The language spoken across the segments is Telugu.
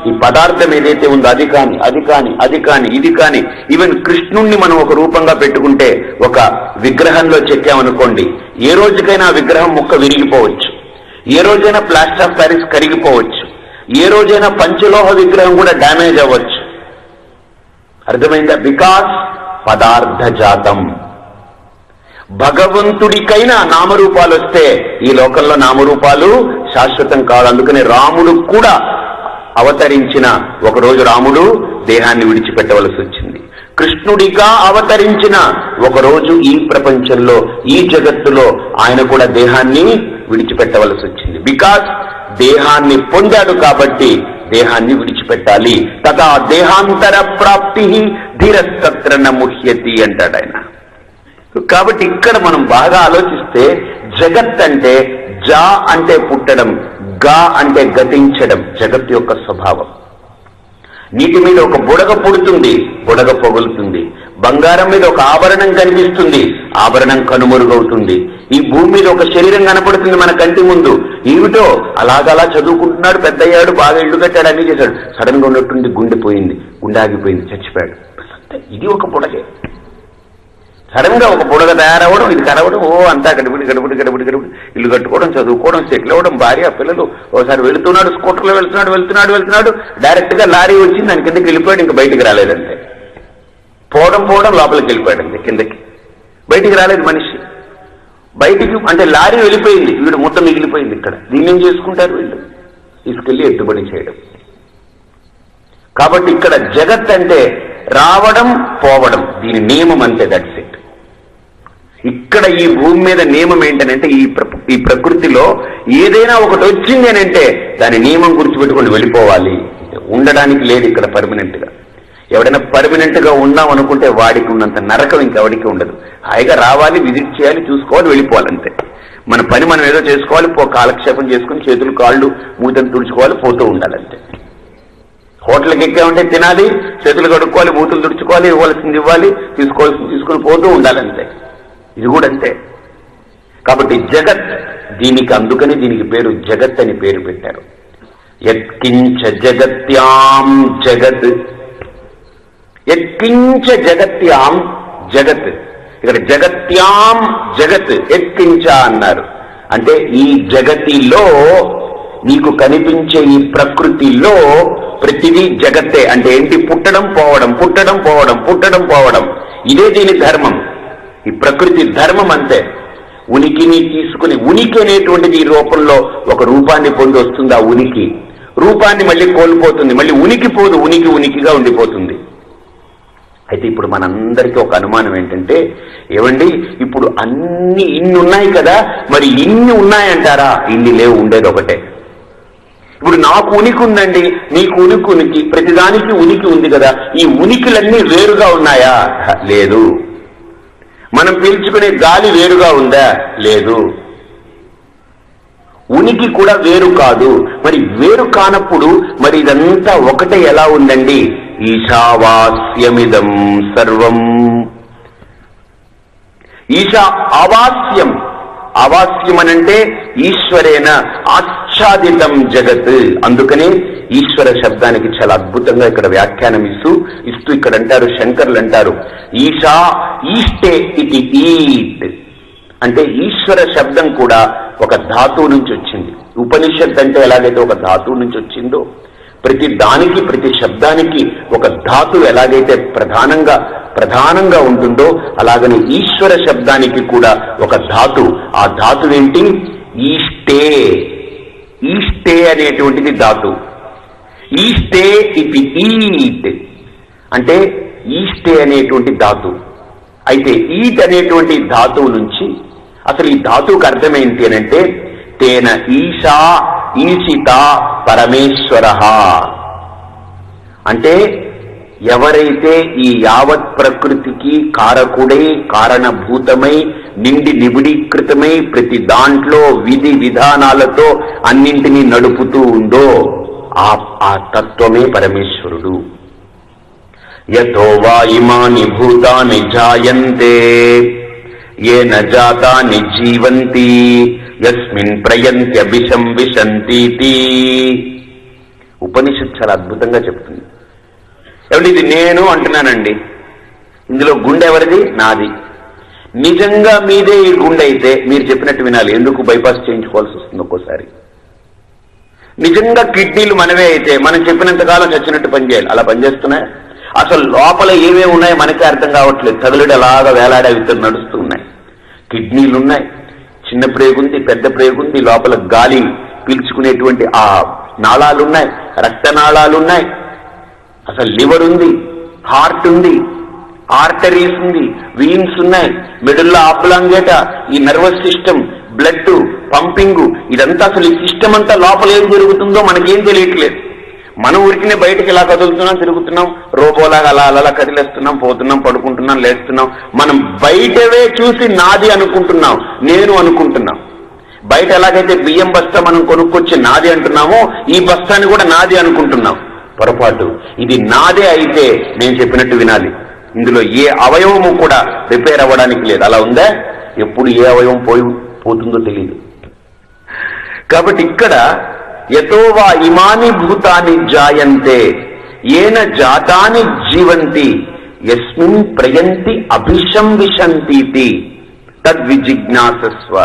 ఈ పదార్థం ఏదైతే ఉందో అది కాని అది కాని అది కాని ఇది కాని, ఈవెన్ కృష్ణుణ్ణి మనం ఒక రూపంగా పెట్టుకుంటే ఒక విగ్రహంలో చెక్కామనుకోండి, ఏ రోజుకైనా ఆ విగ్రహం ముక్క విరిగిపోవచ్చు, ఏ రోజైనా ప్లాస్టర్ ఆఫ్ ప్యారిస్ కరిగిపోవచ్చు, ఏ రోజైనా పంచలోహ విగ్రహం కూడా డ్యామేజ్ అవ్వచ్చు. అర్థమైందా? బికాస్ పదార్థ జాతం. భగవంతుడికైనా నామరూపాలు వస్తే ఈ లోకంలో నామరూపాలు శాశ్వతం కాదు. అందుకని రాముడు కూడా అవతరించిన ఒకరోజు రాముడు దేహాన్ని విడిచిపెట్టవలసి వచ్చింది. కృష్ణుడిగా అవతరించిన ఒకరోజు ఈ ప్రపంచంలో ఈ జగత్తులో ఆయన కూడా దేహాన్ని విడిచిపెట్టవలసి వచ్చింది. బికాస్ దేహాన్ని పొందాడు కాబట్టి దేహాన్ని విడిచిపెట్టాలి. తథా దేహాంతర ప్రాప్తి ధీరస్తత్ర నముహ్యతి అంటాడు ఆయన. కాబట్టి ఇక్కడ మనం బాగా ఆలోచిస్తే జగత్ అంటే జా అంటే పుట్టడం, గా అంటే గతించడం జగత్ యొక్క స్వభావం. నీటి మీద ఒక బుడగ పుడుతుంది, బుడగ పొగులుతుంది. బంగారం మీద ఒక ఆభరణం కనిపిస్తుంది, ఆభరణం కనుమరుగవుతుంది. ఈ భూమి మీద ఒక శరీరం కనపడుతుంది మన కంటి ముందు. ఏమిటో అలాగలా చదువుకుంటున్నాడు, పెద్దయ్యాడు, బాగా ఇల్లు కట్టాడు, అన్ని చేశాడు. సడన్ గా ఉన్నట్టుండి గుండె పోయింది, గుండె ఆగిపోయింది, చచ్చిపోయాడు. ఇది ఒక బుడగే. సడన్ గా ఒక బుడగ తయారవడం, ఇది కరవడం, అంతా గడిపిడి గడిపిడి గడిపిడి గడిపిడి ఇల్లు కట్టుకోవడం, చదువుకోవడం, సెటిల్ అవ్వడం, భార్య పిల్లలు. ఓసారి వెళుతున్నాడు, స్కూటర్లో వెళ్తున్నాడు, డైరెక్ట్ గా లారీ వచ్చింది, దాని కిందకి వెళ్ళిపోయాడు, ఇంకా బయటికి రాలేదంటే. పోవడం లోపలికి వెళ్ళిపోయాడు, అంతే కిందకి, బయటికి రాలేదు మనిషి. బయటికి అంటే లారీ వెళ్ళిపోయింది, వీడు మొత్తం మిగిలిపోయింది. ఇక్కడ దీన్ని ఏం చేసుకుంటారు వీళ్ళు? తీసుకెళ్లి ఎత్తుబడి చేయడం. కాబట్టి ఇక్కడ జగత్ అంటే రావడం పోవడం, దీని నియమం అంతే, దట్స్ ఇట్. ఇక్కడ ఈ భూమి మీద నియమం ఏంటనంటే ఈ ప్రకృతిలో ఏదైనా ఒకటి వచ్చింది అని అంటే దాని నియమం గుర్తుపెట్టుకుని వెళ్ళిపోవాలి. ఉండడానికి లేదు ఇక్కడ పర్మనెంట్ గా. ఎవడైనా పర్మనెంట్ గా ఉందాం అనుకుంటే వాడికి ఉన్నంత నరకం ఇంకెవడికి ఉండదు. హాయిగా రావాలి, విజిట్ చేయాలి, చూసుకోవాలి, వెళ్ళిపోవాలంతే. మన పని మనం ఏదో చేసుకోవాలి, కాలక్షేపం చేసుకుని చేతులు కాళ్ళు మూతలు తుడుచుకోవాలి, పోతూ ఉండాలంతే. హోటల్కి ఎక్కామంటే తినాలి, చేతులు కడుక్కోవాలి, మూతులు తుడుచుకోవాలి, ఇవ్వాల్సింది ఇవ్వాలి, తీసుకొని పోతూ ఉండాలంతే. ఇది కూడా అంతే. కాబట్టి జగత్, దీనికి అందుకని దీనికి పేరు జగత్ అని పేరు పెట్టారు. యత్కించ జగత్యాం జగత్, యత్కించ జగత్యాం జగత్. ఇక్కడ జగత్యాం జగత్, యత్కించ అన్నారు. అంటే ఈ జగతిలో, నీకు కనిపించే ఈ ప్రకృతిలో ప్రతిదీ జగత్తే. అంటే ఏంటి? పుట్టడం పోవడం, పుట్టడం పోవడం, పుట్టడం పోవడం. ఇదే దీని ధర్మం. ఈ ప్రకృతి ధర్మం అంతే. ఉనికిని తీసుకుని, ఉనికి అనేటువంటిది ఈ రూపంలో ఒక రూపాన్ని పొంది వస్తుంది. ఆ ఉనికి రూపాన్ని మళ్ళీ కోల్పోతుంది, మళ్ళీ ఉనికి పోదు, ఉనికిగా ఉండిపోతుంది. అయితే ఇప్పుడు మనందరికీ ఒక అనుమానం ఏంటంటే, ఏమండి ఇప్పుడు అన్ని ఇన్ని ఉన్నాయి కదా, మరి ఇన్ని ఉన్నాయంటారా? ఇన్ని లేవు, ఉండేది ఒకటే. ఇప్పుడు నాకు ఉనికి ఉందండి, నీకు ఉనికి, ప్రతిదానికి ఉనికి ఉంది కదా, ఈ ఉనికిలన్నీ వేరుగా ఉన్నాయా? లేదు. మనం పీల్చుకునే గాలి వేరుగా ఉందా? లేదు. ఉనికి కూడా వేరు కాదు. మరి వేరు కానప్పుడు మరి ఇదంతా ఒకటే ఎలా ఉందండి? ఈశావాస్యమిదం సర్వం. ఈశా ఆవాస్యం. ఆవాస్యం అనంటే ఈశ్వరేన ఆచ్ఛాదితం జగత్. అందుకనే ఈశ్వర శబ్దానికి చాలా అద్భుతంగా ఇక్కడ వ్యాఖ్యానం ఇస్తూ ఇక్కడ అంటారు, శంకర్లు అంటారు, ఈశా ఈష్టే ఇది ఈట్ అంటే ఈశ్వర శబ్దం కూడా ఒక ధాతువు నుంచి వచ్చింది. ఉపనిషత్ అంటే ఎలాగైతే ఒక ధాతువు నుంచి వచ్చిందో, ప్రతి దానికి ప్రతి శబ్దానికి ఒక ధాతువు ఎలాగైతే ప్రధానంగా ప్రధానంగా ఉంటుందో అలాగని ఈశ్వర శబ్దానికి కూడా ఒక ధాతు. ఆ ధాతు ఏంటి? ఈష్టే. ఈష్టే అనేటువంటిది ధాతు. ఈష్టే ఇది ఈట్ అంటే ఈష్టే అనేటువంటి ధాతు. అయితే ఈట్ అనేటువంటి ధాతువు నుంచి అసలు ఈ ధాతువుకు అర్థం ఏంటి అని అంటే తేన ఈశా ఈశిత పరమేశ్వర అంటే ఎవరైతే ఈ యావత్ ప్రకృతికి కారకుడై కారణభూతమై నిండి నిబిడీకృతమై ప్రతి దాంట్లో విధి విధానాలతో అన్నింటినీ నడుపుతూ ఉందో ఆ తత్వమే పరమేశ్వరుడు. యతో వా ఇమాని భూతాని జాయంతే ఏన జాతాని జీవంతి యస్మిన్ ప్రయంత్యభిషం విశంతీతి. ఉపనిషత్తు చాలా అద్భుతంగా చెప్తుంది. ఏమంటే ఇది నేను అంటున్నానండి, ఇందులో గుండె ఎవరిది? నాది. నిజంగా మీదే ఈ గుండె అయితే మీరు చెప్పినట్టు వినాలి. ఎందుకు బైపాస్ చేయించుకోవాల్సి వస్తుంది ఒక్కోసారి? నిజంగా కిడ్నీలు మనవే అయితే మనం చెప్పినంతకాలం చచ్చినట్టు పనిచేయాలి. అలా పనిచేస్తున్నాయి. అసలు లోపల ఏమేమి ఉన్నాయో మనకే అర్థం కావట్లేదు. తగులుడు అలాగా వేలాడే విత్తలు నడుస్తూ ఉన్నాయి. కిడ్నీలు ఉన్నాయి, చిన్న ప్రేగుంది, పెద్ద ప్రేగుంది, లోపల గాలి పీల్చుకునేటువంటి ఆ నాళాలున్నాయి, రక్తనాళాలున్నాయి, అసలు లివర్ ఉంది, హార్ట్ ఉంది, ఆర్టరీస్ ఉంది, వీన్స్ ఉన్నాయి, మిడిల్లో ఆప్లాంగేట, ఈ నర్వస్ సిస్టమ్, బ్లడ్ పంపింగ్, ఇదంతా అసలు ఈ సిస్టమ్ అంతా లోపల ఏం జరుగుతుందో మనకేం తెలియట్లేదు. మనం ఊరికినే బయటకి ఇలా కదులుతున్నాం, తిరుగుతున్నాం, రోబోలాగా అలా అలా కదిలేస్తున్నాం, పోతున్నాం, పడుకుంటున్నాం, లేస్తున్నాం. మనం బయటవే చూసి నాది అనుకుంటున్నాం, నేను అనుకుంటున్నాం. బయట ఎలాగైతే బియ్యం బస్తా మనం కొనుక్కొచ్చి నాది అంటున్నామో ఈ బస్తాని కూడా నాది అనుకుంటున్నాం. పొరపాటు. ఇది నాదే అయితే నేను చెప్పినట్టు వినాలి. ఇందులో ఏ అవయవము కూడా రిపేర్ అవ్వడానికి లేదు. అలా ఉందా? ఎప్పుడు ఏ అవయవం పోతుందో తెలియదు. కాబట్టి ఇక్కడ యతో వా ఇమాని భూతాని జాయంతే ఏన జాతాని జీవంతి యస్మిన్ ప్రయంతి అభిషం విశంతీతి తద్విజిజ్ఞాసస్వ.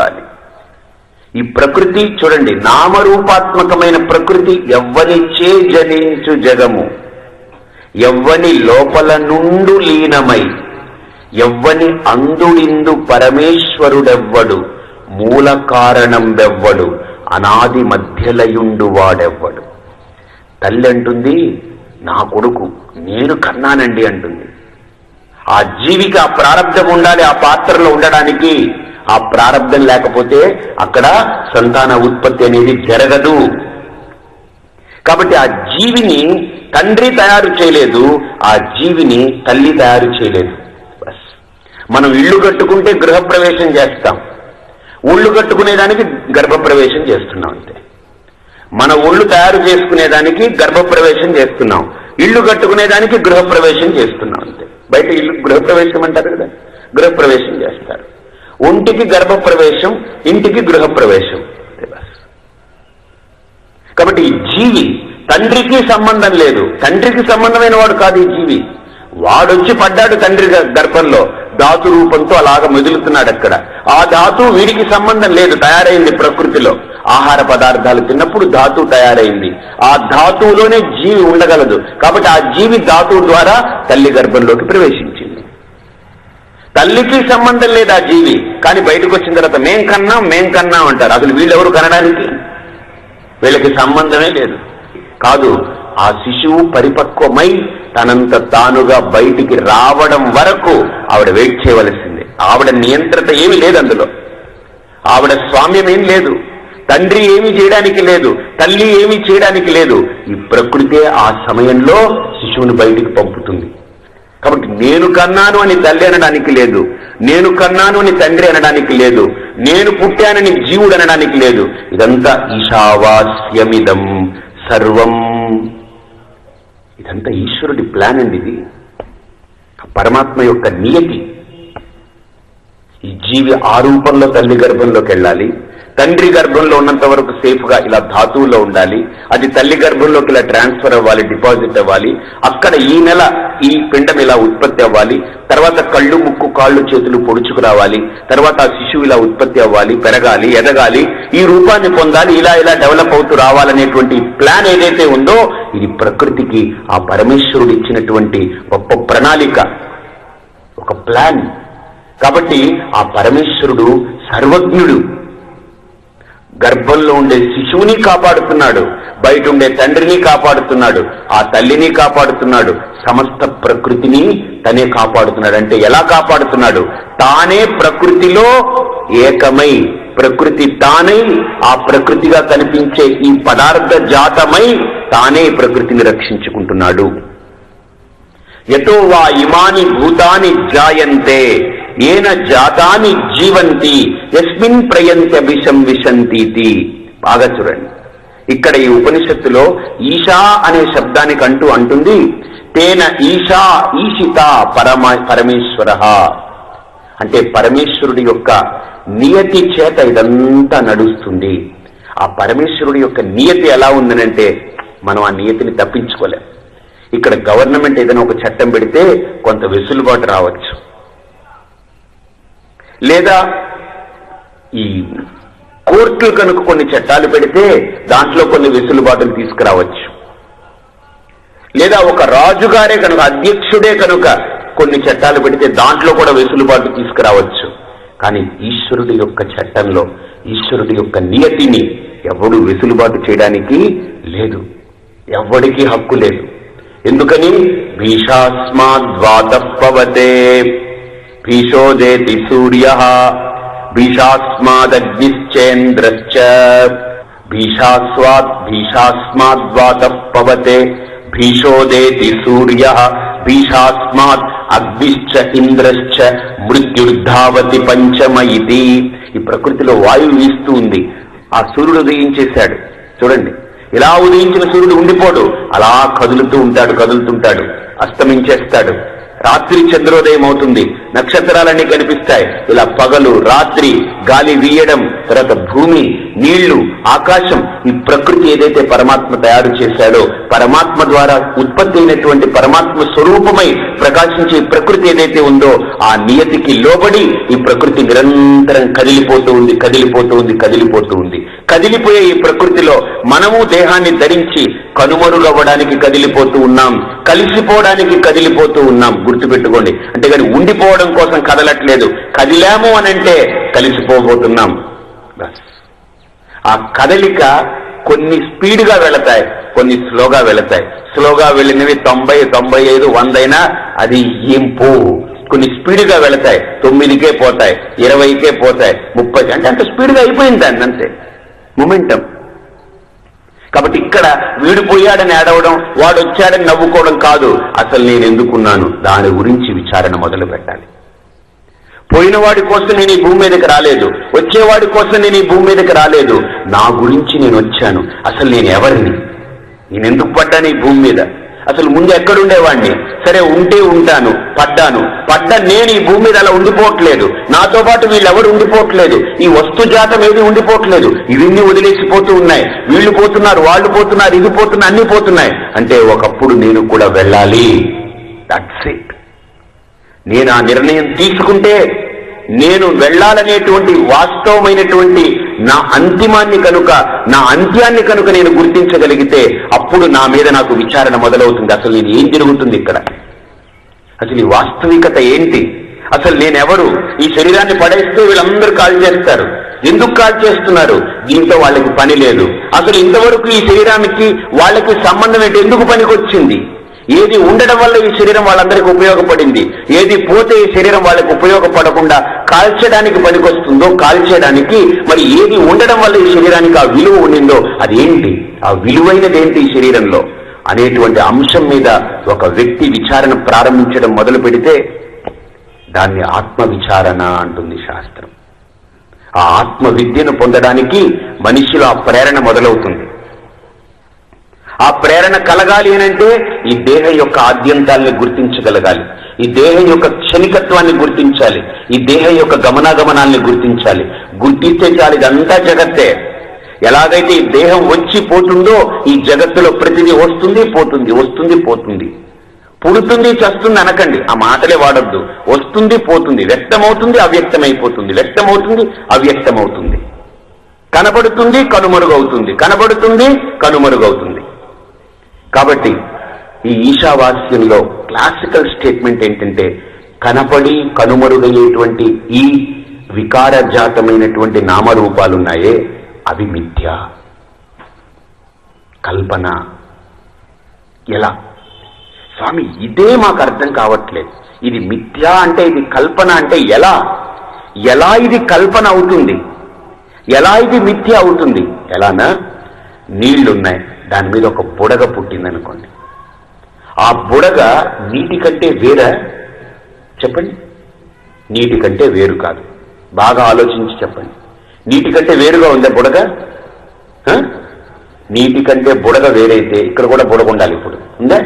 ఈ ప్రకృతి చూడండి, నామరూపాత్మకమైన ప్రకృతి ఎవ్వనిచే జనించు జగము, ఎవ్వని లోపల నుండు లీనమై ఎవ్వని అందుడిందు పరమేశ్వరుడెవ్వడు, మూల కారణం వెవ్వడు, అనాది మధ్యలయుండు వాడెవ్వడు. తల్లి అంటుంది, నా కొడుకు నేను కన్నానండి అంటుంది. ఆ జీవికి ఆ ప్రారంధం ఉండాలి, ఆ పాత్రలో ఉండడానికి. ఆ ప్రారంధం లేకపోతే అక్కడ సంతాన ఉత్పత్తి అనేది జరగదు. కాబట్టి ఆ జీవిని తండ్రి తయారు చేయలేదు, ఆ జీవిని తల్లి తయారు చేయలేదు. బస్ మనం ఇల్లు కట్టుకుంటే గృహప్రవేశం చేస్తాం, ఒళ్ళు కట్టుకునేదానికి గర్భప్రవేశం చేస్తున్నాం అంతే. మన ఒళ్ళు తయారు చేసుకునేదానికి గర్భప్రవేశం చేస్తున్నాం, ఇల్లు కట్టుకునేదానికి గృహప్రవేశం చేస్తున్నాం అంతే. బయట ఇల్లు గృహప్రవేశం అంటారు కదా, గృహప్రవేశం చేస్తారు. ఒంటికి గర్భప్రవేశం, ఇంటికి గృహప్రవేశం. కాబట్టి ఈ జీవి తండ్రికి సంబంధం లేదు, తండ్రికి సంబంధమైన వాడు కాదు ఈ జీవి. వాడొచ్చి పడ్డాడు తండ్రి గర్భంలో, ధాతు రూపంతో అలాగా మెదులుతున్నాడు అక్కడ. ఆ ధాతు వీడికి సంబంధం లేదు, తయారైంది ప్రకృతిలో. ఆహార పదార్థాలు తిన్నప్పుడు ధాతు తయారైంది, ఆ ధాతువులోనే జీవి ఉండగలదు. కాబట్టి ఆ జీవి ధాతువు ద్వారా తల్లి గర్భంలోకి ప్రవేశించింది. తల్లికి సంబంధం లేదు ఆ జీవి, కానీ బయటకు వచ్చిన తర్వాత మేం కన్నాం అంటారు. అసలు వీళ్ళెవరు కనడానికి? వీళ్ళకి సంబంధమే లేదు. కాదు, ఆ శిశువు పరిపక్వమై తనంత తానుగా బయటికి రావడం వరకు ఆవిడ వెయిట్ చేయవలసిందే. ఆవిడ నియంత్రత ఏమీ లేదు అందులో, ఆవిడ స్వామ్యం ఏం లేదు, తండ్రి ఏమీ చేయడానికి లేదు, తల్లి ఏమీ చేయడానికి లేదు. ఈ ప్రకృతే ఆ సమయంలో శిశువుని బయటికి పంపుతుంది. కాబట్టి నేను కన్నాను అని తల్లి అనడానికి లేదు, నేను కన్నాను అని తండ్రి అనడానికి లేదు, నేను పుట్టానని జీవుడు అనడానికి లేదు. ఇదంతా ఈశావాస్యమిదం సర్వం. ఇదంతా ఈశ్వరుడి ప్లాన్ అండి. ఇది పరమాత్మ యొక్క నియతి. ఈ జీవి ఆ రూపంలో తల్లి గర్భంలోకి వెళ్ళాలి, తండ్రి గర్భంలో ఉన్నంత వరకు సేఫ్ గా ఇలా ధాతువులో ఉండాలి, అది తల్లి గర్భంలోకి ఇలా ట్రాన్స్ఫర్ అవ్వాలి, డిపాజిట్ అవ్వాలి, అక్కడ ఈ నెల ఈ పిండం ఇలా ఉత్పత్తి అవ్వాలి, తర్వాత కళ్ళు ముక్కు కాళ్ళు చేతులు పొడుచుకు రావాలి, తర్వాత ఆ శిశువు ఇలా ఉత్పత్తి అవ్వాలి, పెరగాలి, ఎదగాలి, ఈ రూపాన్ని పొందాలి, ఇలా ఇలా డెవలప్ అవుతూ రావాలనేటువంటి ప్లాన్ ఏదైతే ఉందో ఇది ప్రకృతికి ఆ పరమేశ్వరుడు ఇచ్చినటువంటి గొప్ప ప్రణాళిక. ఒక ప్లాన్. కాబట్టి ఆ పరమేశ్వరుడు సర్వజ్ఞుడు. గర్భంలో ఉండే శిశువుని కాపాడుతున్నాడు, బయట ఉండే తండ్రిని కాపాడుతున్నాడు, ఆ తల్లిని కాపాడుతున్నాడు, సమస్త ప్రకృతిని తనే కాపాడుతున్నాడు. అంటే ఎలా కాపాడుతున్నాడు? తానే ప్రకృతిలో ఏకమై, ప్రకృతి తానై, ఆ ప్రకృతిగా కనిపించే ఈ పదార్థ జాతమై తానే ప్రకృతిని రక్షించుకుంటున్నాడు. యతో వా ఇమాని భూతాని జాయంతే ఏన జాతాని జీవంతి యస్మిన్ ప్రయంత్యభిషం విశంతీతి. బాగా చూడండి, ఇక్కడ ఈ ఉపనిషత్తులో ఈశా అనే శబ్దానికి అంటుంది తేన ఈశా ఈశిత పరమేశ్వర. అంటే పరమేశ్వరుడి యొక్క నియతి చేత ఇదంతా నడుస్తుంది. ఆ పరమేశ్వరుడి యొక్క నియతి ఎలా ఉందనంటే మనం ఆ నియతిని తప్పించుకోలేం. ఇక్కడ గవర్నమెంట్ ఏదైనా ఒక చట్టం పెడితే కొంత వెసులుబాటు రావచ్చు, లేదా ఈ కోర్టులు కనుక కొన్ని చట్టాలు పెడితే దాంట్లో కొన్ని వెసులుబాటులు తీసుకురావచ్చు, లేదా ఒక రాజుగారే కనుక, అధ్యక్షుడే కనుక కొన్ని చట్టాలు పెడితే దాంట్లో కూడా వెసులుబాటు తీసుకురావచ్చు. కానీ ఈశ్వరుడి యొక్క చట్టంలో, ఈశ్వరుడి యొక్క నియతిని ఎవడు వెసులుబాటు చేయడానికి లేదు, ఎవడికి హక్కు లేదు. ఎందుకని? భీషాస్మాద్వాతః పవతే భీషోదేతి సూర్య భీషాస్మాదగ్నిశ్చేంద్రశ్చ భీషాస్మాద్వాతః పవతే భీషోదేతి సూర్య భీషాస్మాత్ అగ్నిశ్చ ఇంద్రశ్చ మృత్యుర్ధావతి పంచమ ఇతి. ఈ ప్రకృతిలో వాయువు వీస్తూ ఉంది. ఆ సూర్యుడు ఉదయించేశాడు. చూడండి, ఇలా ఉదయించిన సూర్యుడు ఉండిపోడు, అలా కదులుతుంటాడు, అస్తమించేస్తాడు. రాత్రి చంద్రోదయం అవుతుంది, నక్షత్రాలన్నీ కనిపిస్తాయి. ఇలా పగలు రాత్రి, గాలి వీయడం, తర్వాత భూమి, నీళ్లు, ఆకాశం, ఈ ప్రకృతి ఏదైతే పరమాత్మ తయారు చేశాడో, పరమాత్మ ద్వారా ఉత్పత్తి అయినటువంటి పరమాత్మ స్వరూపమై ప్రకాశించే ప్రకృతి ఏదైతే ఉందో ఆ నియతికి లోబడి ఈ ప్రకృతి నిరంతరం కదిలిపోతూ ఉంది. కదిలిపోయే ఈ ప్రకృతిలో మనము దేహాన్ని ధరించి కనుమరుగవ్వడానికి కదిలిపోతూ ఉన్నాం, కలిసిపోవడానికి కదిలిపోతూ ఉన్నాం. గుర్తుపెట్టుకోండి. అంటే కానీ ఉండిపోవడం కోసం కదలట్లేదు, కదిలాము అనంటే కలిసిపోబోతున్నాం. ఆ కదలిక కొన్ని స్పీడ్గా వెళతాయి, కొన్ని స్లోగా వెళతాయి. స్లోగా వెళ్ళినవి 90, 95, 100 అయినా అది ఏం పోవు. కొన్ని స్పీడ్గా వెళతాయి, 9కే పోతాయి, 20కే పోతాయి, 30 అంటే అంత స్పీడ్గా అయిపోయింది దాన్ని, అంతే మొమెంటం. కాబట్టి ఇక్కడ వీడు పోయాడని ఏడవడం, వాడు వచ్చాడని నవ్వుకోవడం కాదు. అసలు నేను ఎందుకున్నాను దాని గురించి విచారణ మొదలు పెట్టాలి. పోయిన వాడి కోసం నేను ఈ భూమి మీదకి రాలేదు, వచ్చేవాడి కోసం నేను ఈ భూమి మీదకి రాలేదు. నా గురించి నేను వచ్చాను. అసలు నేను ఎవరిని, నేను ఎందుకు పడ్డాను ఈ భూమి మీద, అసలు ముందు ఎక్కడుండేవాడిని? సరే ఉంటే ఉంటాను, పడ్డ నేను ఈ భూమి మీద అలా ఉండిపోవట్లేదు. నాతో పాటు వీళ్ళెవరు ఉండిపోవట్లేదు, ఈ వస్తు జాతం ఏది ఉండిపోవట్లేదు. ఇవన్నీ వదిలేసిపోతూ ఉన్నాయి. వీళ్ళు పోతున్నారు, వాళ్ళు పోతున్నారు, ఇది పోతున్నా, అన్ని పోతున్నాయి. అంటే ఒకప్పుడు నేను కూడా వెళ్ళాలి. That's it. నేను ఆ నిర్ణయం తీసుకుంటే, నేను వెళ్ళాలనేటువంటి వాస్తవమైనటువంటి నా అంతిమాన్ని కనుక, నా అంత్యాన్ని కనుక నేను గుర్తించగలిగితే అప్పుడు నా మీద నాకు విచారణ మొదలవుతుంది. అసలు నేను ఏం జరుగుతుంది ఇక్కడ, అసలు ఈ వాస్తవికత ఏంటి, అసలు నేనెవరు? ఈ శరీరాన్ని పడేస్తే వీళ్ళందరూ కాల్ చేస్తారు. ఎందుకు కాల్ చేస్తున్నారు? దీంతో వాళ్ళకి పని లేదు. అసలు ఇంతవరకు ఈ శరీరానికి వాళ్ళకి సంబంధం ఏంటి, ఎందుకు పనికొచ్చింది? ఏది ఉండడం వల్ల ఈ శరీరం వాళ్ళందరికీ ఉపయోగపడింది, ఏది పోతే ఈ శరీరం వాళ్ళకి ఉపయోగపడకుండా కాల్చడానికి పనికొస్తుందో కాల్చేయడానికి, మరి ఏది ఉండడం వల్ల ఈ శరీరానికి ఆ విలువ ఉండిందో అదేంటి, ఆ విలువైనదేంటి ఈ శరీరంలో అనేటువంటి అంశం మీద ఒక వ్యక్తి విచారణ ప్రారంభించడం మొదలు పెడితే దాన్ని ఆత్మ విచారణ అంటుంది శాస్త్రం. ఆ ఆత్మ విద్యను పొందడానికి మనిషిలో ఆ ప్రేరణ మొదలవుతుంది. ఆ ప్రేరణ కలగాలి అనంటే ఈ దేహం యొక్క ఆద్యంతాల్ని గుర్తించగలగాలి, ఈ దేహం యొక్క క్షణికత్వాన్ని గుర్తించాలి, ఈ దేహం యొక్క గమనాగమనాల్ని గుర్తించాలి. గుర్తిస్తే చాలు, ఇదంతా జగత్తే. ఎలాగైతే ఈ దేహం వచ్చి పోతుందో ఈ జగత్తులో ప్రతిదీ వస్తుంది పోతుంది, వస్తుంది పోతుంది. పుడుతుంది చస్తుంది అనకండి, ఆ మాటలే వాడద్దు. వస్తుంది పోతుంది, వ్యక్తమవుతుంది అవ్యక్తమైపోతుంది, వ్యక్తమవుతుంది అవ్యక్తమవుతుంది, కనబడుతుంది కనుమరుగవుతుంది, కనబడుతుంది కనుమరుగవుతుంది. కాబట్టి ఈ ఈశావాస్యంలో క్లాసికల్ స్టేట్మెంట్ ఏంటంటే కనపడి కనుమరుగయ్యేటువంటి ఈ వికారజాతమైనటువంటి నామరూపాలున్నాయే అవి మిథ్య, కల్పన. ఎలా స్వామి? ఇదే మాకు అర్థం కావట్లేదు. ఇది మిథ్య అంటే, ఇది కల్పన అంటే ఎలా ఇది కల్పన అవుతుంది? ఎలా ఇది మిథ్య అవుతుంది? ఎలానా? నీళ్లున్నాయి, దాని మీద ఒక బుడగ పుట్టిందనుకోండి. ఆ బుడగ నీటి కంటే వేరా? చెప్పండి. నీటి కంటే వేరు కాదు. బాగా ఆలోచించి చెప్పండి. నీటి కంటే వేరుగా ఉందా బుడగ? నీటి కంటే బుడగ వేరైతే ఇక్కడ కూడా బుడగ ఉండాలి. ఇప్పుడు ఉందా?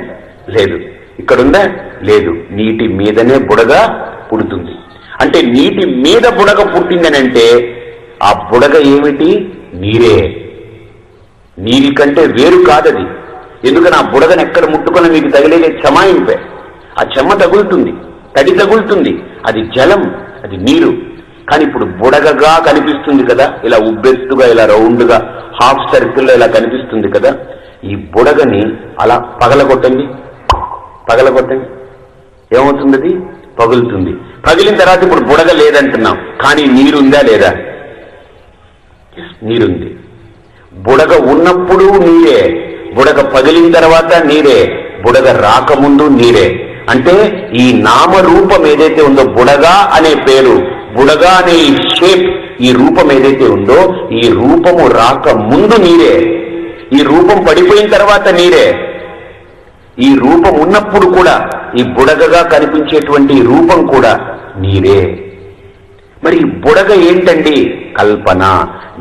లేదు. ఇక్కడ ఉందా? లేదు. నీటి మీదనే బుడగ పుడుతుంది. అంటే నీటి మీద బుడగ పుట్టిందనంటే ఆ బుడగ ఏమిటి? నీరే. నీటి కంటే వేరు కాదది. ఎందుకని ఆ బుడగను ఎక్కడ ముట్టుకున్నా మీకు తగిలేదే చెమాయింపే. ఆ చెమ్మ తగులుతుంది, తడి తగులుతుంది. అది జలం, అది నీరు. కానీ ఇప్పుడు బుడగగా కనిపిస్తుంది కదా, ఇలా ఉబ్బెత్తుగా, ఇలా రౌండ్గా, హాఫ్ సర్కిల్లో ఇలా కనిపిస్తుంది కదా. ఈ బుడగని అలా పగలగొట్టండి, ఏమవుతుంది? అది పగులుతుంది. పగిలిన తర్వాత ఇప్పుడు బుడగ లేదంటున్నాం, కానీ నీరుందా లేదా? నీరుంది. బుడగ ఉన్నప్పుడు నీరే, బుడగ పగిలిన తర్వాత నీరే, బుడగ రాకముందు నీరే. అంటే ఈ నామరూపం ఏదైతే ఉందో, బుడగా అనే పేరు, బుడగా అనే ఈ షేప్, ఈ రూపం ఏదైతే ఉందో, ఈ రూపము రాక ముందు నీరే, ఈ రూపం పడిపోయిన తర్వాత నీరే. ఈ రూపం ఉన్నప్పుడు కూడా ఈ బుడగగా కనిపించేటువంటి రూపం కూడా నీరే. మరి ఈ బుడగ ఏంటండి? కల్పన.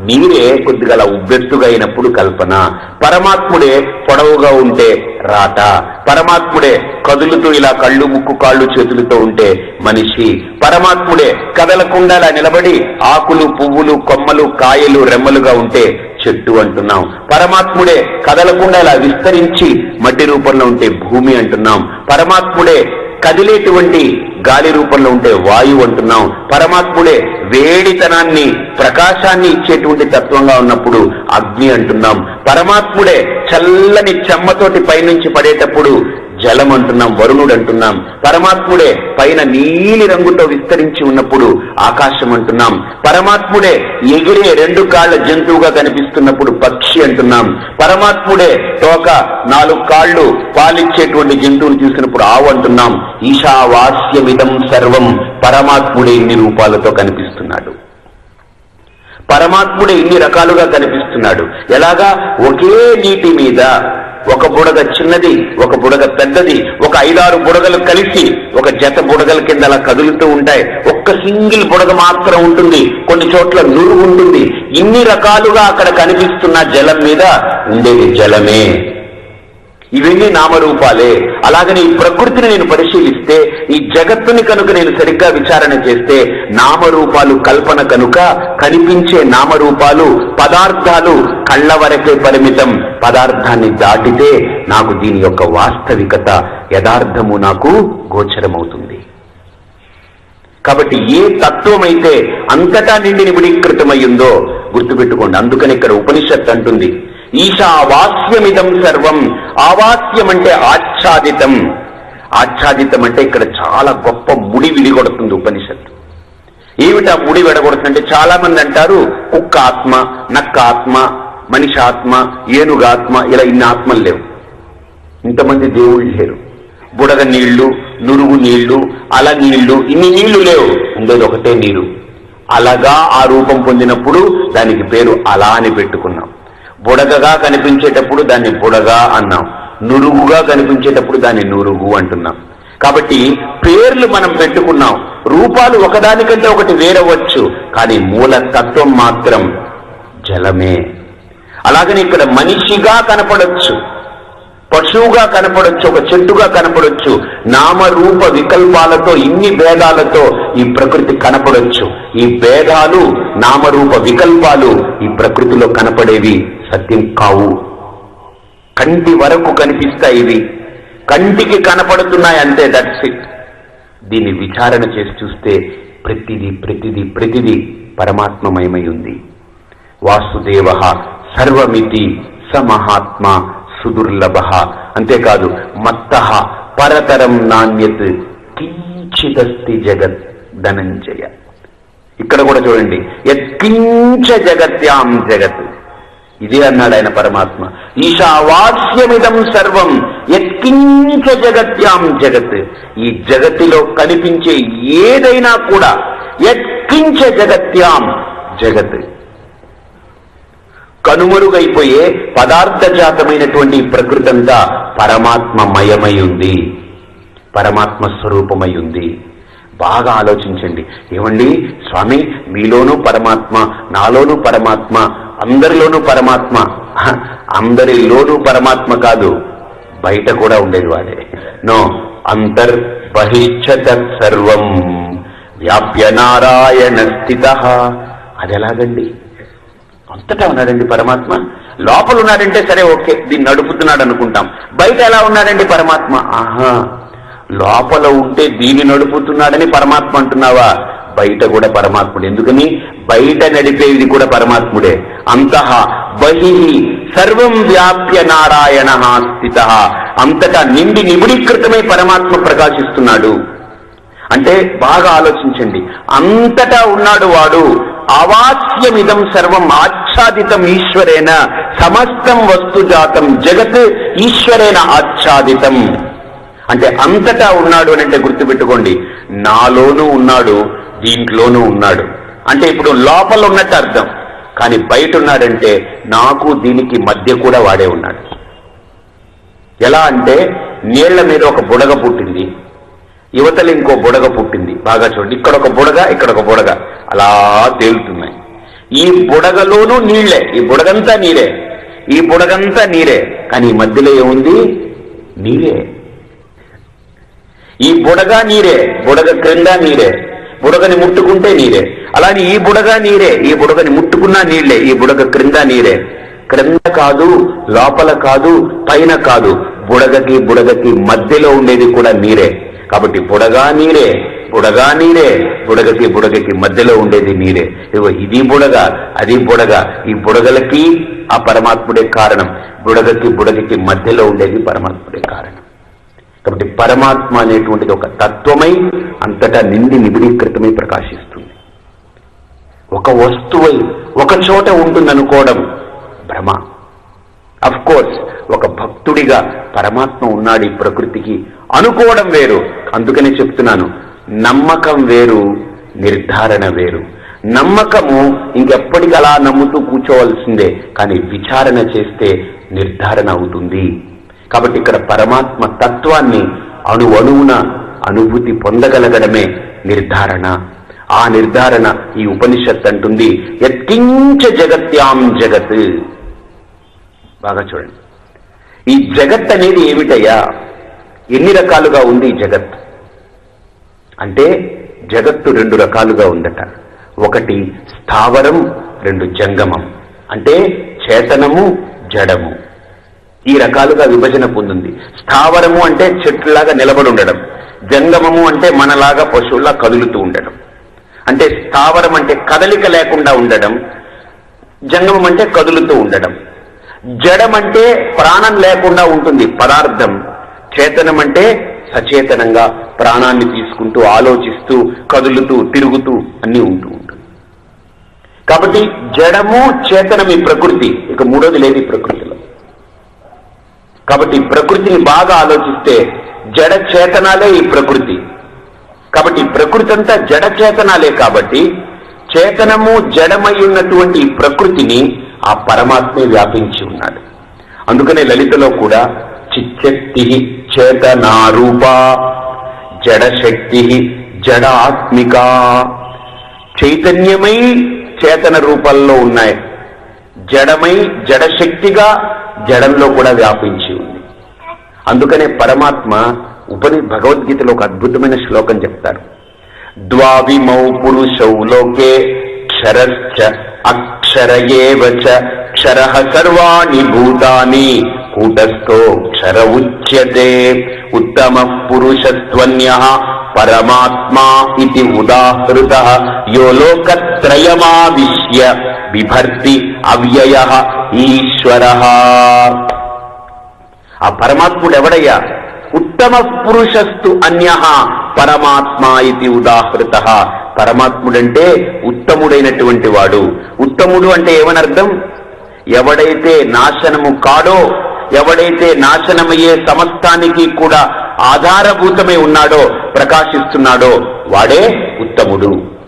నీరే కొద్దిగా అలా ఉబ్బెత్తుగా అయినప్పుడు కల్పన. పరమాత్ముడే పొడవుగా ఉంటే రాత. పరమాత్ముడే కదులుతూ ఇలా కళ్ళు, ముక్కు, కాళ్ళు, చేతులతో ఉంటే మనిషి. పరమాత్ముడే కదలకుండా ఇలా నిలబడి ఆకులు, పువ్వులు, కొమ్మలు, కాయలు, రెమ్మలుగా ఉంటే చెట్టు అంటున్నాం. పరమాత్ముడే కదలకుండా ఇలా విస్తరించి మట్టి రూపంలో ఉంటే భూమి అంటున్నాం. పరమాత్ముడే కదిలేటువంటి గాలి రూపంలో ఉంటే వాయువు అంటున్నాం. పరమాత్ముడే వేడితనాన్ని, ప్రకాశాన్ని ఇచ్చేటువంటి తత్వంగా ఉన్నప్పుడు అగ్ని అంటున్నాం. పరమాత్ముడే చల్లని చెమ్మతోటి పైనుంచి పడేటప్పుడు జలం అంటున్నాం, వరుణుడు అంటున్నాం. పరమాత్ముడే పైన నీలి రంగుతో విస్తరించి ఉన్నప్పుడు ఆకాశం అంటున్నాం. పరమాత్ముడే ఎగిరే 2 కాళ్ల జంతువుగా కనిపిస్తున్నప్పుడు పక్షి అంటున్నాం. పరమాత్ముడే తోక, 4 కాళ్లు పాలిచ్చేటువంటి జంతువుని చూసినప్పుడు ఆవు అంటున్నాం. ఈశావాస్యమిదం సర్వం. పరమాత్ముడే ఇన్ని రూపాలతో కనిపిస్తున్నాడు. పరమాత్ముడే ఇన్ని రకాలుగా కనిపిస్తున్నాడు. ఎలాగా? ఒకే నీటి మీద ఒక బుడగ చిన్నది, ఒక బుడగ పెద్దది, ఒక 5-6 బుడగలు కలిసి ఒక జత బుడగల కింద అలా కదులుతూ ఉంటాయి. ఒక్క సింగిల్ బుడగ మాత్రం ఉంటుంది, కొన్ని చోట్ల నురుగు ఉంటుంది. ఇన్ని రకాలుగా అక్కడ కనిపిస్తున్న జలం మీద ఉండేది జలమే. ఇవన్నీ నామరూపాలే. అలాగని ఈ ప్రకృతిని నేను పరిశీలిస్తే, ఈ జగత్తుని కనుక నేను సరిగ్గా విచారణ చేస్తే, నామరూపాలు కల్పన కనుక కనిపించే నామరూపాలు, పదార్థాలు కళ్ళ వరకే పరిమితం. పదార్థాన్ని దాటితే నాకు దీని యొక్క వాస్తవికత, యథార్థము నాకు గోచరమవుతుంది. కాబట్టి ఏ తత్వమైతే అంతటా నిండి నిబిడీకృతమయ్యిందో గుర్తుపెట్టుకోండి. అందుకని ఇక్కడ ఉపనిషత్తు అంటుంది, ఈశావాస్యమిదం సర్వం. ఆవాస్యం అంటే ఆచ్ఛాదితం. ఆచ్ఛాదితం అంటే ఇక్కడ చాలా గొప్ప ముడి విడిగొడుతుంది ఉపనిషత్తు. ఏమిటా ముడి విడగొడుతుందంటే, చాలా మంది అంటారు కుక్క ఆత్మ, నక్క ఆత్మ, మనిషి ఆత్మ, ఏనుగాత్మ, ఇలా ఇన్ని ఆత్మలు లేవు. ఇంతమంది దేవుళ్ళు లేరు. బుడగ నీళ్లు, నురుగు నీళ్లు, అల నీళ్లు, ఇన్ని నీళ్లు లేవు. ఉండేది ఒకటే నీరు. అలగా ఆ రూపం పొందినప్పుడు దానికి పేరు అలా అని పెట్టుకున్నాం. బుడగగా కనిపించేటప్పుడు దాన్ని బుడగా అన్నాం. నురుగుగా కనిపించేటప్పుడు దాన్ని నురుగు అంటున్నాం. కాబట్టి పేర్లు మనం పెట్టుకున్నాం. రూపాలు ఒకదానికంటే ఒకటి వేరవచ్చు, కానీ మూల తత్వం మాత్రం జలమే. అలాగని ఇక్కడ మనిషిగా కనపడొచ్చు, పశువుగా కనపడొచ్చు, ఒక చెట్టుగా కనపడొచ్చు. నామరూప వికల్పాలతో, ఇన్ని భేదాలతో ఈ ప్రకృతి కనపడొచ్చు. ఈ భేదాలు, నామరూప వికల్పాలు ఈ ప్రకృతిలో కనపడేవి సత్యం కావు. కంటి వరకు కనిపిస్తాయి, ఇవి కంటికి కనపడుతున్నాయి అంతే, దట్స్ ఇట్. దీన్ని విచారణ చేసి చూస్తే ప్రతిదీ ప్రతిదీ ప్రతిదీ పరమాత్మమయమై ఉంది. వాసుదేవ సర్వమితి స మహాత్మ సుదుర్లభ. అంతేకాదు మత్తః పరతరం నాణ్యత్ యత్కించిదస్తి జగత్ ధనంజయ. ఇక్కడ కూడా చూడండి, యత్కించ జగత్యాం జగత్, ఇదే అన్నాడు ఆయన పరమాత్మ. ఈశావాస్యమిదం సర్వం యత్కించ జగత్యాం జగత్, ఈ జగత్తులో కనిపించే ఏదైనా కూడా యత్కించ జగత్యాం జగత్, కనుమరుగైపోయే పదార్థజాతమైనటువంటి ప్రకృతి అంతా పరమాత్మమయమై ఉంది, పరమాత్మ స్వరూపమై ఉంది. బాగా ఆలోచించండి. ఏమండి స్వామి, మీలోనూ పరమాత్మ, నాలోనూ పరమాత్మ, అందరిలోనూ పరమాత్మ. అందరిలోనూ పరమాత్మ కాదు, బయట కూడా ఉండేది వాడే. నో, అంతర్ బహిష్ట సర్వం వ్యాప్య నారాయణ స్థిత. అది ఎలాగండి? అంతటా ఉన్నాడండి పరమాత్మ. లోపల ఉన్నాడంటే సరే, ఓకే, దీన్ని నడుపుతున్నాడు అనుకుంటాం. బయట ఎలా ఉన్నాడండి పరమాత్మ? ఆహా, లోపల ఉంటే దీన్ని నడుపుతున్నాడని పరమాత్మ అంటున్నావా? బయట కూడా పరమాత్ముడు. ఎందుకని? బయట నడిపేది కూడా పరమాత్ముడే. అంతః బహిః సర్వం వ్యాప్య నారాయణ స్థిత. అంతటా నిండి నిబిడీకృతమై పరమాత్మ ప్రకాశిస్తున్నాడు. అంటే బాగా ఆలోచించండి, అంతటా ఉన్నాడు వాడు. అవాస్యమిదం సర్వం ఆచ్ఛాదితం ఈశ్వరేణ, సమస్తం వస్తుజాతం జగత్ ఈశ్వరేణ ఆచ్ఛాదితం. అంటే అంతటా ఉన్నాడు అని అంటే గుర్తుపెట్టుకోండి, నాలోనూ ఉన్నాడు, దీంట్లోనూ ఉన్నాడు. అంటే ఇప్పుడు లోపల ఉన్నట్టు అర్థం, కానీ బయట ఉన్నాడంటే నాకు దీనికి మధ్య కూడా వాడే ఉన్నాడు. ఎలా అంటే, నీళ్ల మీద ఒక బుడగ పుట్టింది, యువతల ఇంకో బుడగ పుట్టింది. బాగా చూడండి, ఇక్కడ ఒక బుడగ, ఇక్కడ ఒక బుడగ అలా తేలుతున్నాయి. ఈ బుడగలోనూ నీళ్లే, ఈ బుడగంతా నీరే, ఈ బుడగంతా నీరే, కానీ ఈ మధ్యలో ఏముంది? నీరే. ఈ బుడగ నీరే, బుడగ క్రింద నీరే, బుడగని ముట్టుకుంటే నీరే. అలానే ఈ బుడగ నీరే, ఈ బుడగని ముట్టుకున్నా నీళ్లే, ఈ బుడగ క్రింద నీరే. క్రింద కాదు, లోపల కాదు, పైన కాదు, బుడగకి బుడగకి మధ్యలో ఉండేది కూడా నీరే. కాబట్టి బుడగా నీరే, బుడగా నీరే, బుడగకి బుడగకి మధ్యలో ఉండేది నీరే. ఇది బుడగ, అది బుడగ, ఈ బుడగలకి ఆ పరమాత్ముడే కారణం, బుడగకి బుడగకి మధ్యలో ఉండేది పరమాత్ముడే కారణం. కాబట్టి పరమాత్మ అనేటువంటిది ఒక తత్వమై అంతటా నిండి నిబిడీకృతమై ప్రకాశిస్తుంది. ఒక వస్తువై ఒక చోట ఉంటుందనుకోవడం భ్రమ. అఫ్ కోర్స్ ఒక భక్తుడిగా పరమాత్మ ఉన్నాడు ఈ ప్రకృతికి అనుకోవడం వేరు. అందుకనే చెప్తున్నాను, నమ్మకం వేరు, నిర్ధారణ వేరు. నమ్మకము ఇంకెప్పటికీ అలా నమ్ముతూ కూర్చోవలసిందే, కానీ విచారణ చేస్తే నిర్ధారణ అవుతుంది. కాబట్టి ఇక్కడ పరమాత్మ తత్వాన్ని అణువణువున అనుభూతి పొందగలగడమే నిర్ధారణ. ఆ నిర్ధారణ ఈ ఉపనిషత్ అంటుంది, యత్కించ జగత్యాం జగత్. బాగా చూడండి, ఈ జగత్ అనేది ఏమిటయ్యా? ఎన్ని రకాలుగా ఉంది ఈ జగత్ అంటే? జగత్తు రెండు రకాలుగా ఉందట. ఒకటి స్థావరం, రెండు జంగమం. అంటే చేతనము, జడము. ఈ రకాలుగా విభజన పొందింది. స్థావరము అంటే చెట్టులాగా నిలబడి ఉండడం, జంగమము అంటే మనలాగా పశువులా కదులుతూ ఉండడం. అంటే స్థావరం అంటే కదలిక లేకుండా ఉండడం, జంగమం అంటే కదులుతూ ఉండడం. జడం అంటే ప్రాణం లేకుండా ఉంటుంది పదార్థం, చేతనం అంటే సచేతనంగా ప్రాణాన్ని తీసుకుంటూ ఆలోచిస్తూ కదులుతూ తిరుగుతూ అన్నీ ఉంటూ ఉంటుంది. కాబట్టి జడము చేతనం ఈ ప్రకృతి, ఇక మూడోది లేదు ఈ ప్రకృతిలో. కాబట్టి ప్రకృతిని బాగా ఆలోచిస్తే జడ చేతనాలే ఈ ప్రకృతి. కాబట్టి ప్రకృతి అంతా జడ చేతనాలే. కాబట్టి చేతనము జడమై ఉన్నటువంటి ఈ ప్రకృతిని ఆ పరమాత్మే వ్యాపించి ఉన్నాడు. అందుకనే లలితలో కూడా చిచ్చక్తి చేతనారూప, జడశక్తి జడాత్మిక. చైతన్యమై చేతన రూపంలో ఉన్నాయి, జడమై జడశక్తిగా జడంలో కూడా వ్యాపించి ఉంది. అందుకనే పరమాత్మ భగవద్గీతలో ఒక అద్భుతమైన శ్లోకం చెప్తారు. ద్వావిమౌ పురుషౌ లోకే క్షరశ్చ అక్షర ఏవ చ క్షరః సర్వాణి భూతాని కూటస్థో క్షర ఉచ్యతే. ఉత్తమః పురుషస్త్వన్యః పరమాత్మా ఇతి ఉదాహృతః యో లోకత్రయమావిశ్య బిభర్తి అవ్యయః ఈశ్వరః. ఆ పరమాత్ముడు ఎవడయ్యా? ఉత్తమ పురుషస్తు అన్యః, పరమాత్మ ఇది ఉదాహృత. పరమాత్ముడంటే ఉత్తముడైనటువంటి వాడు. ఉత్తముడు అంటే ఏమనర్థం? ఎవడైతే నాశనము కాడో, ఎవడైతే నాశనమయ్యే సమస్తానికి కూడా ఆధారభూతమై ఉన్నాడో, ప్రకాశిస్తున్నాడో, వాడే ఉత్తముడు.